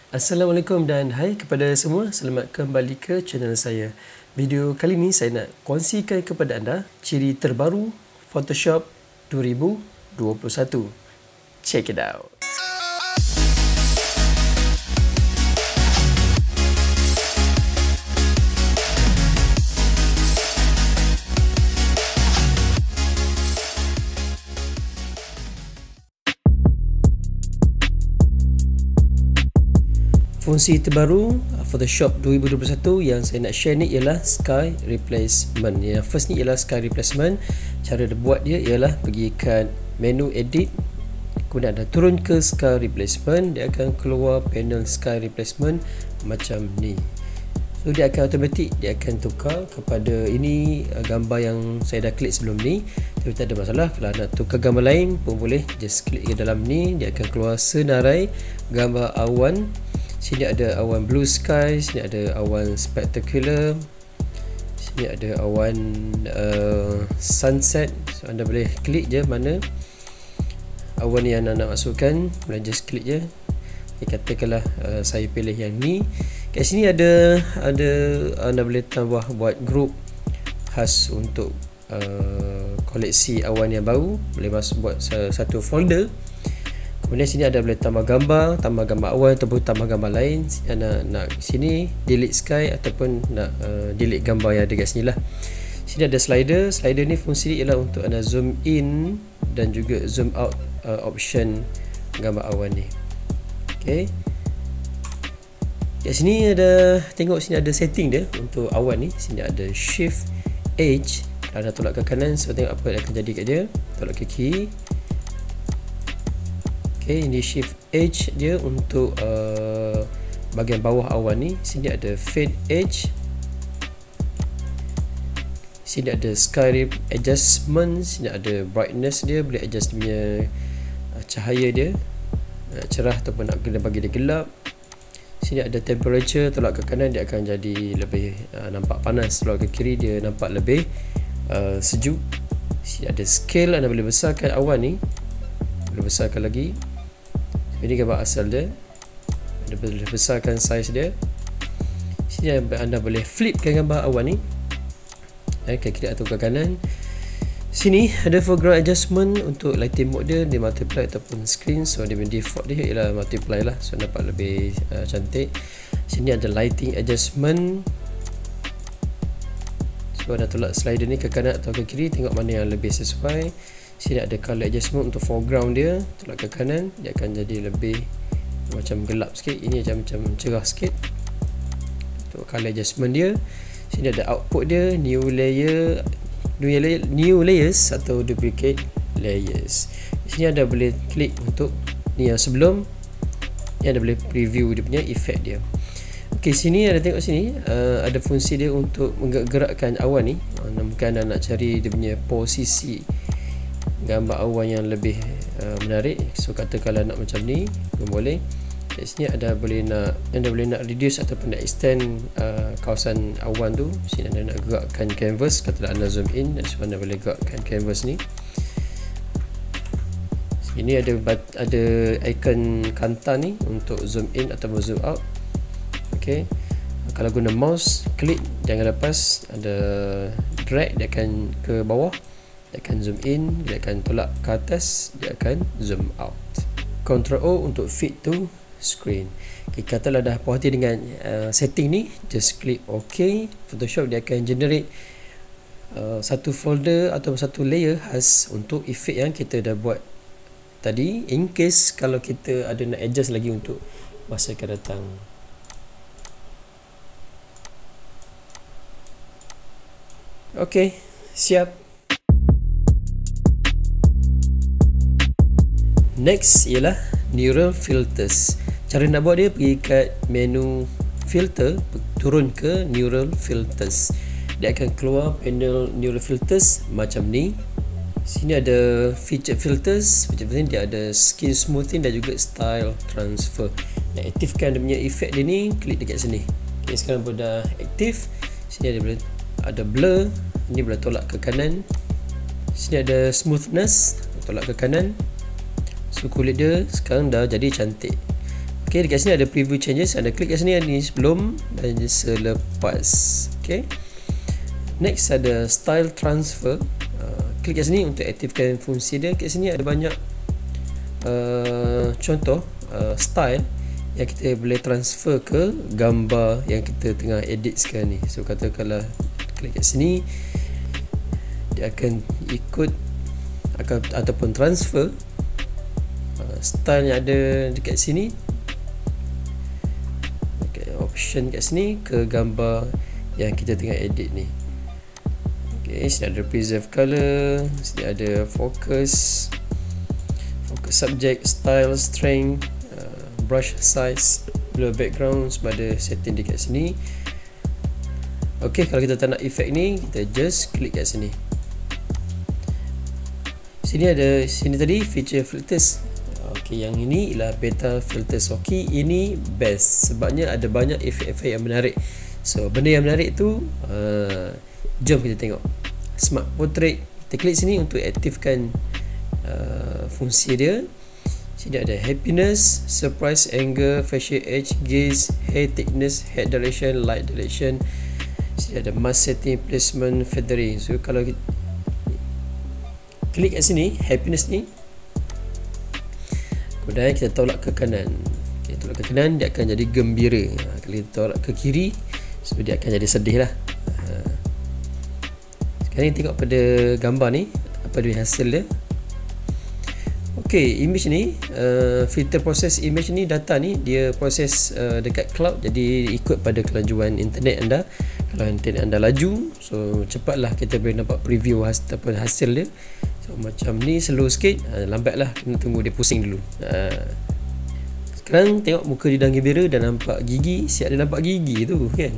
Assalamualaikum dan hai kepada semua. Selamat kembali ke channel saya. Video kali ini saya nak kongsikan kepada anda ciri terbaru Photoshop 2021. Check it out. Fungsi terbaru Photoshop 2021 yang saya nak share ni ialah sky replacement. Yang first ni ialah sky replacement. Cara dia buat dia ialah pergi ke menu edit, kemudian anda turun ke sky replacement, dia akan keluar panel sky replacement macam ni. So dia akan automatik, dia akan tukar kepada ini gambar yang saya dah klik sebelum ni. Tapi tak ada masalah, kalau nak tukar gambar lain pun boleh, just klik ke dalam ni, dia akan keluar senarai gambar awan. Sini ada awan blue sky, sini ada awan spectacular, sini ada awan sunset. So anda boleh klik je mana awan yang anda nak masukkan, boleh just klik je. Katakanlah saya pilih yang ni. Kat sini ada anda boleh tambah buat group khas untuk koleksi awan yang baru, boleh masuk buat satu folder. Kemudian sini ada boleh tambah gambar awan ataupun tambah gambar lain. Nak sini delete sky ataupun nak delete gambar yang ada kat sini lah. Sini ada slider. Slider ni fungsi dia ialah untuk anda zoom in dan juga zoom out option gambar awan ni. Okay. Kat sini ada, tengok sini ada setting dia untuk awan ni. Sini ada shift edge. Kalau anda tolak ke kanan, so tengok apa yang akan jadi kat dia. Tolak ke kiri. Okay, ini shift edge dia untuk bahagian bawah awan ni. Sini ada fade edge. Sini ada sky adjustment. Sini ada brightness dia, boleh adjust dia cahaya dia, cerah ataupun nak kena bagi dia gelap. Sini ada temperature, tolak ke kanan dia akan jadi lebih nampak panas, tolak ke kiri dia nampak lebih sejuk. Sini ada scale, anda boleh besarkan awan ni, boleh besarkan lagi. Ini gambar asal dia, anda boleh besarkan saiz dia. Sini anda boleh flipkan gambar awan ni, ke kiri atau ke kanan. Sini ada foreground adjustment untuk lighting mode dia multiply ataupun screen. So dia default dia ialah multiply lah, so nampak lebih cantik. Sini ada lighting adjustment. So anda tolak slider ni ke kanan atau ke kiri, tengok mana yang lebih sesuai. Sini ada color adjustment untuk foreground dia, tolak ke kanan dia akan jadi lebih macam gelap sikit, ini macam cerah sikit untuk color adjustment dia. Sini ada output dia, new layers atau duplicate layers. Di sini anda boleh klik untuk ni yang sebelum ni, anda boleh preview dia punya efek dia. Okey, sini ada tengok sini ada fungsi dia untuk menggerakkan awan ni. Mungkin anda nak cari dia punya posisi gambar awan yang lebih menarik. So katakanlah nak macam ni pun boleh. Kat sini anda boleh nak reduce ataupun nak extend kawasan awan tu. Sini anda nak gerakkan canvas, katakanlah anda zoom in, dan so anda boleh gerakkan canvas ni. Sini ada icon kanta ni untuk zoom in ataupun zoom out. Okey. Kalau guna mouse, klik, jangan lepas, ada drag, dia akan ke bawah, dia akan zoom in, dia akan tolak ke atas, dia akan zoom out. Ctrl O untuk fit to screen. Okay, katalah dah puas hati dengan setting ni, just klik OK. Photoshop dia akan generate satu folder atau satu layer khas untuk efek yang kita dah buat tadi, in case kalau kita ada nak adjust lagi untuk masa akan datang. Okay, siap. Next ialah neural filters. Cara nak buat dia, pergi kat menu filter, turun ke neural filters. Dia akan keluar panel neural filters macam ni. Sini ada feature filters. Feature filters dia ada skin smoothing dan juga style transfer. Nak aktifkan dia punya efek dia ni, klik dekat sini. Okay, sekarang pun dah aktif. Sini ada blur, ini boleh tolak ke kanan. Sini ada smoothness, tolak ke kanan. So kulit dia sekarang dah jadi cantik. Okay, dekat sini ada preview changes. Anda klik kat sini, ni sebelum dan selepas. Okay, next ada style transfer. Klik kat sini untuk aktifkan fungsi dia. Kat sini ada banyak contoh style yang kita boleh transfer ke gambar yang kita tengah edit sekarang ni. So katakanlah klik kat sini, dia akan ikut ataupun transfer style yang ada dekat sini, option kat sini, ke gambar yang kita tengah edit ni. Okay, sini ada preserve color, sini ada focus subject, style, strength, brush size, blur background, semua ada setting dekat sini. Okay, kalau kita tak nak efek ni, kita just klik kat sini. Sini tadi feature filters. Okay, yang ini ialah beta filters. Okay, ini best sebabnya ada banyak efek-efek yang menarik. So benda yang menarik tu jom kita tengok. Smart portrait, kita klik sini untuk aktifkan fungsi dia. Sini ada happiness, surprise, anger, facial edge, gaze, hair thickness, head direction, light direction. Sini ada mask setting, placement, feathering. So kalau kita klik kat sini, happiness ni, kemudian kita tolak ke kanan. Kita tolak ke kanan, dia akan jadi gembira. Kalau kita tolak ke kiri, so dia akan jadi sedih lah. Sekarang tengok pada gambar ni, apa dia hasil dia. Okay, image ni, filter proses image ni, data ni dia proses dekat cloud, jadi ikut pada kelajuan internet anda. Kalau internet anda laju, so cepatlah kita boleh nampak preview hasil dia. So macam ni slow sikit, lambatlah, kena tunggu dia pusing dulu. Sekarang tengok muka dia dah gembira dan nampak gigi, siap dia nampak gigi tu kan.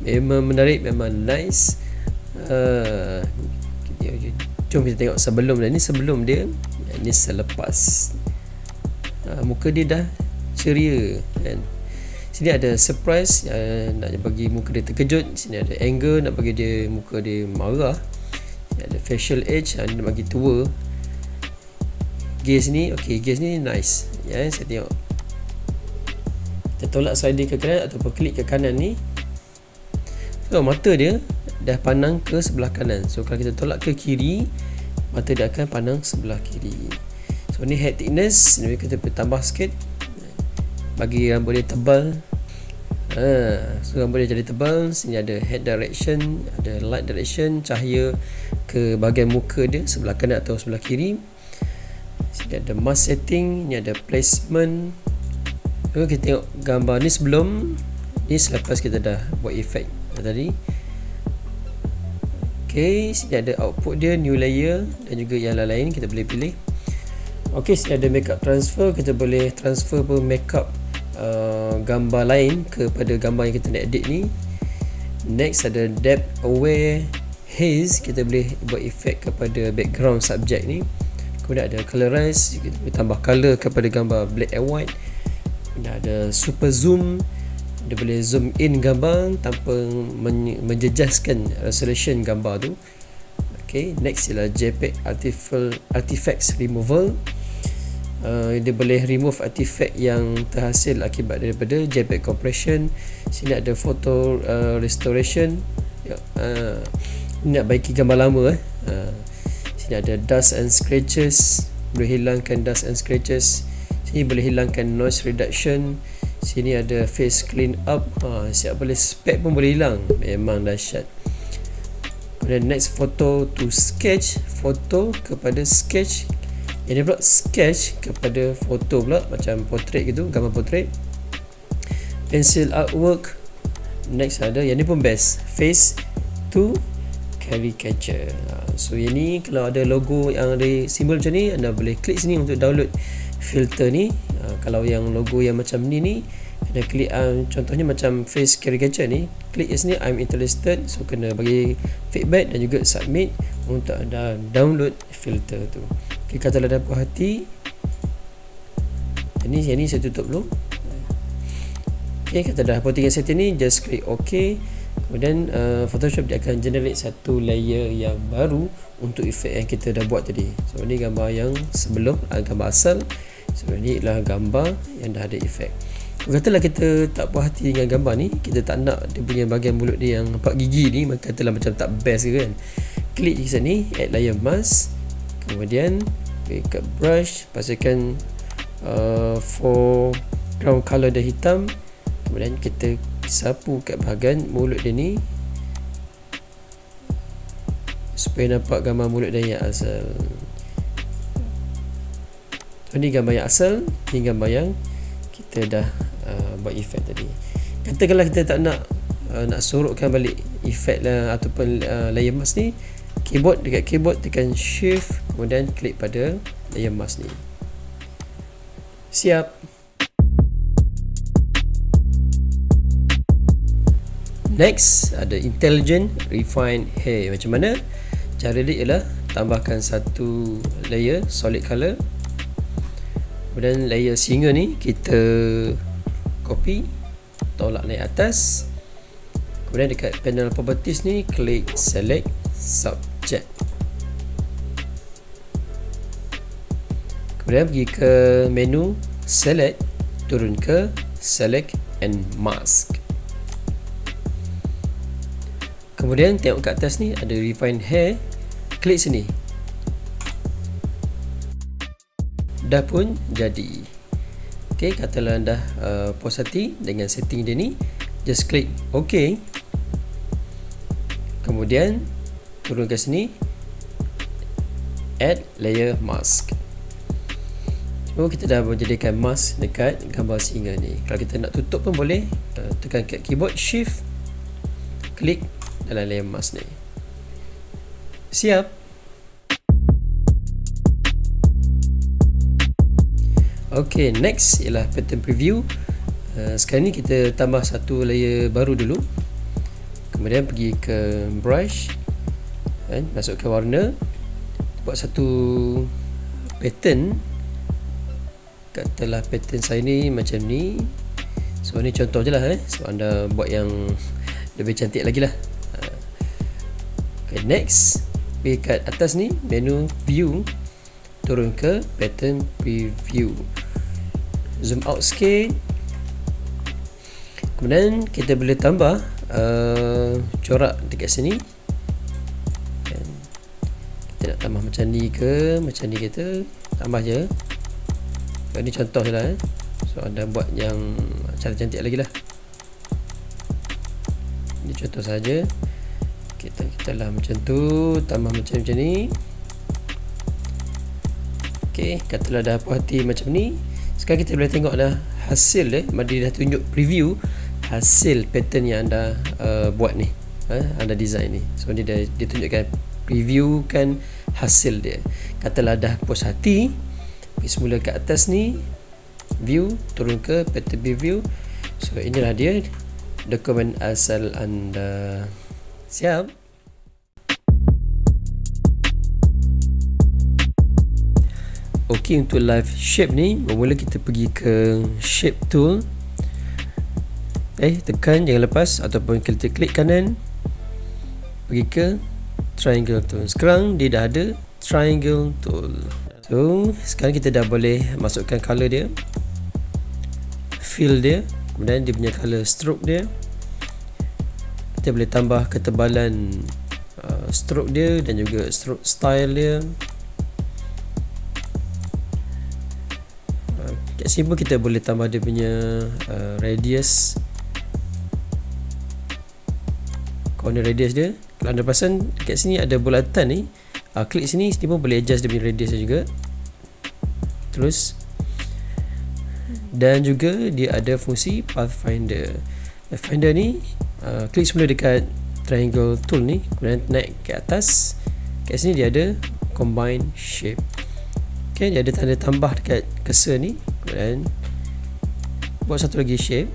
Memang menarik, memang nice. Jom kita tengok sebelum dan ni, sebelum dia, ni selepas. Muka dia dah ceria kan. Sini ada surprise, nak bagi muka dia terkejut. Sini ada anger, nak bagi dia muka dia marah. Sini ada facial edge, nak bagi tua. Gaze ni, okay, gaze ni nice ya, saya tengok. Kita tolak sliding ke kanan ataupun klik ke kanan ni, so mata dia dah pandang ke sebelah kanan. So kalau kita tolak ke kiri, mata dia akan pandang sebelah kiri. So ni head thickness, ni kita tambah sikit, bagi rambut dia tebal. So rambut dia jadi tebal. Sini ada head direction, ada light direction, cahaya ke bahagian muka dia sebelah kanan atau sebelah kiri. Sini ada mask setting, ni ada placement. So kita tengok gambar ni sebelum, ni selepas kita dah buat efek tadi. Okay, sini ada output dia, new layer dan juga yang lain-lain kita boleh pilih. Okay, sini ada makeup transfer, kita boleh transfer pun makeup gambar lain kepada gambar yang kita nak edit ni. Next ada depth aware haze, kita boleh buat efek kepada background subject ni. Kemudian ada colorize, kita boleh tambah color kepada gambar black and white. Kemudian ada super zoom, dia boleh zoom in gambar tanpa menjejaskan resolution gambar tu. Okay, next ialah JPEG artifacts removal. Dia boleh remove artifact yang terhasil akibat daripada JPEG compression. Sini ada photo restoration, nak baiki gambar lama. Sini ada dust and scratches, boleh hilangkan dust and scratches. Sini boleh hilangkan noise reduction. Sini ada face clean up, siap boleh spek pun boleh hilang, memang dahsyat. Kemudian next photo to sketch, foto kepada sketch. Ini pula sketch kepada foto pula, macam portrait gitu, gambar portrait. Pencil artwork. Next ada, yang ni pun best, face to caricature. So yang ni kalau ada logo yang ada simbol macam ni, anda boleh klik sini untuk download filter ni. Kalau yang logo yang macam ni kena klik, contohnya macam face caricature ni, klik kat sini I'm interested. So kena bagi feedback dan juga submit untuk anda download filter tu. Okay, katalah dah puas hati, yang ni saya tutup dulu. Okay, kata dah pottingan setting ni, just klik OK. Kemudian Photoshop dia akan generate satu layer yang baru untuk efek yang kita dah buat tadi. So ni gambar yang sebelum, gambar asal. So ni adalah gambar yang dah ada efek. Katalah kita tak puas hati dengan gambar ni, kita tak nak dia punya bahagian mulut dia yang 4 gigi ni, maka katalah macam tak best ke kan, klik di sini add layer mask, kemudian kat brush pastikan foreground color dia hitam, kemudian kita sapu kat bahagian mulut dia ni supaya nampak gambar mulut dia yang asal. So, ni gambar yang asal, ni gambar yang kita dah buat efek tadi. Katakanlah kita tak nak sorokkan balik efek lah ataupun layer mask ni, dekat keyboard tekan shift kemudian klik pada layer mask ni. Siap. Next ada intelligent refine hair. Macam mana? Cara dia ialah tambahkan satu layer solid color, kemudian layer singa ni kita copy, tolak naik atas, kemudian dekat panel properties ni klik select subject, kemudian pergi ke menu select, turun ke select and mask, kemudian tengok kat atas ni ada refine hair, klik sini. Dah pun jadi. Ok, katalah anda puas hati dengan setting dia ni, just klik ok, kemudian turun ke sini add layer mask. So kita dah menjadikan mask dekat gambar singa ni. Kalau kita nak tutup pun boleh, tekan kat keyboard shift, klik dalam layer mask ni. Siap. Ok, next ialah pattern preview. Sekarang ni kita tambah satu layer baru dulu, kemudian pergi ke brush, masuk ke warna, buat satu pattern. Katalah pattern saya ni macam ni. So ni contoh je lah, so anda buat yang lebih cantik lagi lah. Ok, next pergi kat atas ni menu view, turun ke pattern preview, zoom out sikit, kemudian kita boleh tambah corak dekat sini. Kita nak tambah macam ni ke macam ni, kita tambah je. Ini contoh je lah, so anda buat yang cara cantik lagi lah. Ini contoh saja. Kita lah macam tu, tambah macam ni. Ok, katalah dah puas hati macam ni. Sekarang kita boleh tengok dah hasil dia. Dia dah tunjuk preview hasil pattern yang anda buat ni, anda design ni. So dia tunjukkan preview kan hasil dia. Katalah dah puas hati, pergi semula ke atas ni view, turun ke pattern preview. So inilah dia dokumen asal anda. Siap. Ok, untuk live shape ni, bermula kita pergi ke shape tool, tekan jangan lepas, ataupun kita klik kanan, pergi ke triangle tool. Sekarang dia dah ada triangle tool. So sekarang kita dah boleh masukkan color dia, fill dia, kemudian dia punya color stroke dia. Kita boleh tambah ketebalan stroke dia dan juga stroke style dia. Kat sini pun kita boleh tambah dia punya radius, corner radius dia. Kalau anda perasan kat sini ada bulatan ni, klik sini pun boleh adjust dia punya radius juga. Terus, dan juga dia ada fungsi pathfinder. Pathfinder ni klik semula dekat triangle tool ni, kemudian naik ke atas. Kat sini dia ada combine shape. Okay, dia ada tanda tambah dekat cursor ni, kemudian buat satu lagi shape.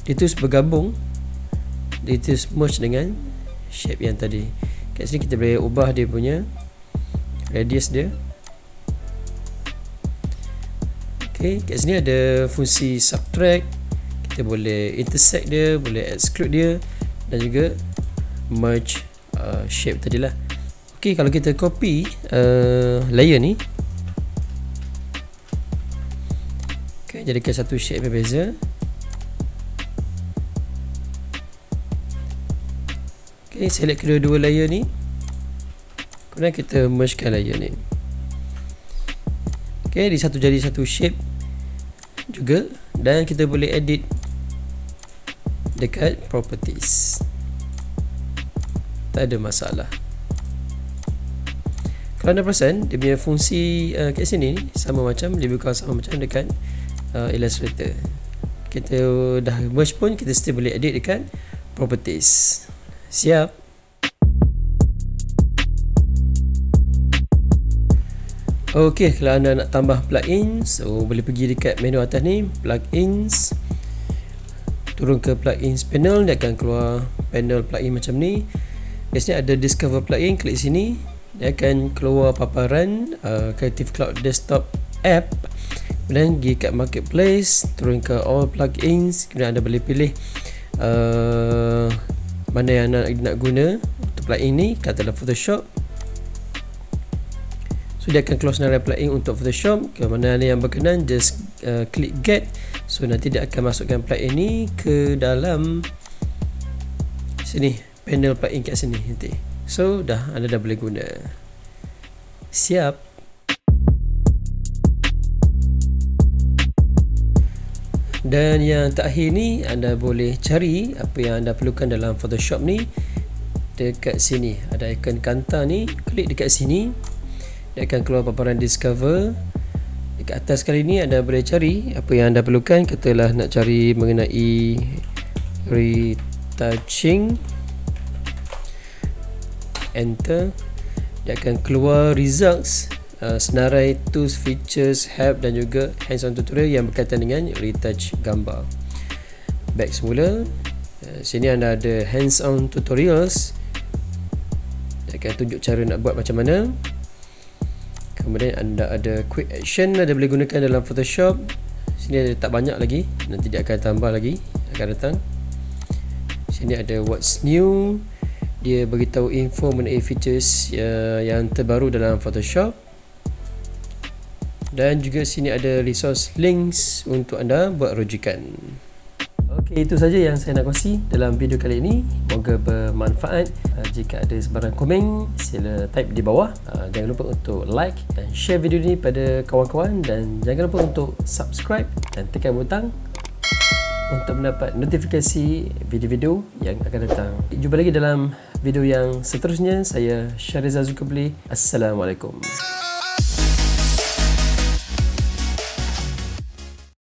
Dia terus bergabung, dia terus merge dengan shape yang tadi. Kat sini kita boleh ubah dia punya radius dia. Okay, kat sini ada fungsi subtract, kita boleh intersect dia, boleh exclude dia, dan juga merge shape tadilah. Ok, kalau kita copy layer ni, Okay, jadikan satu shape berbeza. Okay, select kedua-dua layer ni. Kemudian kita mergekan layer ni. Okay, jadi satu shape juga. Dan kita boleh edit dekat properties. Tak ada masalah. Kalau anda perasan, dia punya fungsi kat sini sama macam, lebih kurang sama macam dekat Illustrator. Kita dah merge pun, kita still boleh edit dekat properties. Siap. Ok, kalau anda nak tambah plugins, so boleh pergi dekat menu atas ni, plugins, turun ke plugins panel, dia akan keluar panel plugin macam ni. Di sini ada discover plugin, klik sini, dia akan keluar paparan Creative Cloud Desktop app. Kemudian pergi kat marketplace, turun ke all plugins, kemudian anda boleh pilih mana yang nak guna untuk plugin ni. Katakanlah Photoshop, so dia akan keluar senarai plugin untuk Photoshop. Ke mana yang berkenan, just klik get. So nanti dia akan masukkan plugin ni ke dalam sini, panel plugin kat sini nanti. So anda dah boleh guna. Siap. Dan yang terakhir ni, anda boleh cari apa yang anda perlukan dalam Photoshop ni. Dekat sini ada ikon kanta ni, klik dekat sini, dia akan keluar paparan discover. Dekat atas kali ni anda boleh cari apa yang anda perlukan. Katalah nak cari mengenai retouching, enter, dia akan keluar results, senarai tools, features, help dan juga hands-on tutorial yang berkaitan dengan retouch gambar. Back semula, sini anda ada hands-on tutorials, dia akan tunjuk cara nak buat macam mana. Kemudian anda ada quick action, anda boleh gunakan dalam Photoshop. Sini ada tak banyak lagi, nanti dia akan tambah lagi akan datang. Sini ada what's new, dia beritahu info mengenai features yang terbaru dalam Photoshop. Dan juga sini ada resource links untuk anda buat rujukan. Okey, itu saja yang saya nak kongsi dalam video kali ini. Semoga bermanfaat. Jika ada sebarang komen, sila type di bawah. Jangan lupa untuk like dan share video ini pada kawan-kawan. Dan jangan lupa untuk subscribe dan tekan butang untuk mendapat notifikasi video-video yang akan datang. Jumpa lagi dalam video yang seterusnya. Saya Syahrizal Zulkifli. Assalamualaikum.